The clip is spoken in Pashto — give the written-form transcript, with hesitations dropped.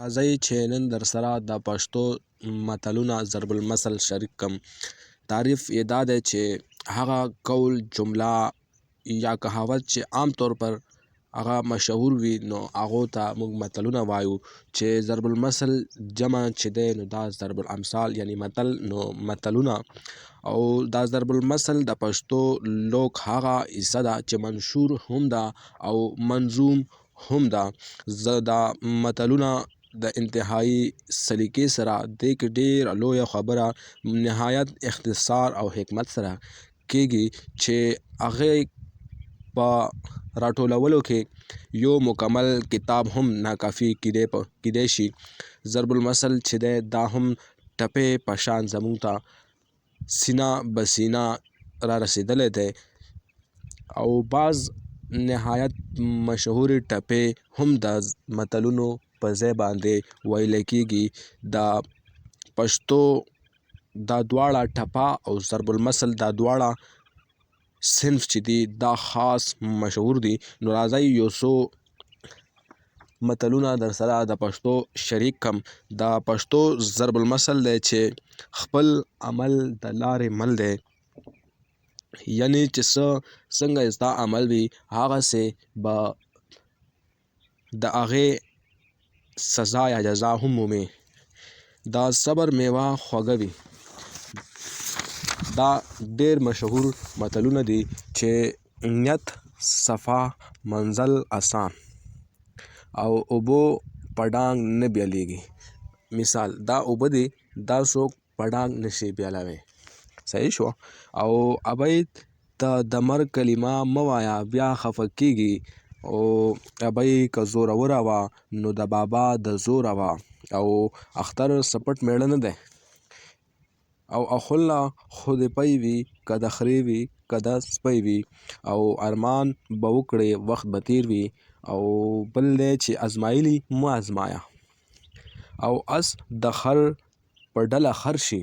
راځئ چې نن در سره د پښتو متلونه ضرب المثل شریک کم. تعریف یې دا دی چې هغه قول، جمله یا کهاوت چې عام طور پر هغه مشهور وي نو هغو ته موږ متلونه وایو، چې ضرب المثل جمع چې دی نو دا ضرب الامثال یعنی متل، نو متلونه. او دا ضرب المثل د پښتو لوک هغه حصه ده چې منشور هم ده او منظوم هم ده. زه دا متلونه د انتهایی سلیقې سره دې کې ډېره لویه خبره نهایت اختصار او حکمت سره کېږي چې هغې په راټولولو کې یو مکمل کتاب هم ناکافي کیدی شي. ضرب المثل چې دی دا هم ټپې په شان زموږ ته سینه به سینه را رسېدلی دی او بعض نهایت مشهورې ټپې هم د متلونو په ځای باندې ویلی کېږي. د پښتو دا دواړه ټپه او ضرب المثل دا دواړه صنف چې دي دا خاص مشهور دي. نو راځئ یو څو متلونه در سره د پښتو شریک کم. د پښتو ضرب المثل دی چې خپل عمل د لارې مل دی، یعنی چې څنګه ستا عمل وي هغسې به د هغې سزا یا جزا هم مومې. د صبر میوه خوږه وي. دا ډېر مشهور متلونه دي چې نیت صفا منزل اسان او اوبو په ډانګ نه بیلیږي. مثال دا اوبه دي دا څوک په ډانګ نشي بیلوی. صحیح شو. او ابۍ ته د مرګ کلمه مه وایه بیا خفه کېږي. او ابۍ که زوروره وه نو د بابا د زوره وه. او اختر سپټ میړه نه دی. او اخونه خو دې پی وي که د خرې وي که د سپی وي. او ارمان به وکړې وخت به تیر وي. او بل دی چې ازمایلي مه ازمایه. او اس د خر په ډله خر شي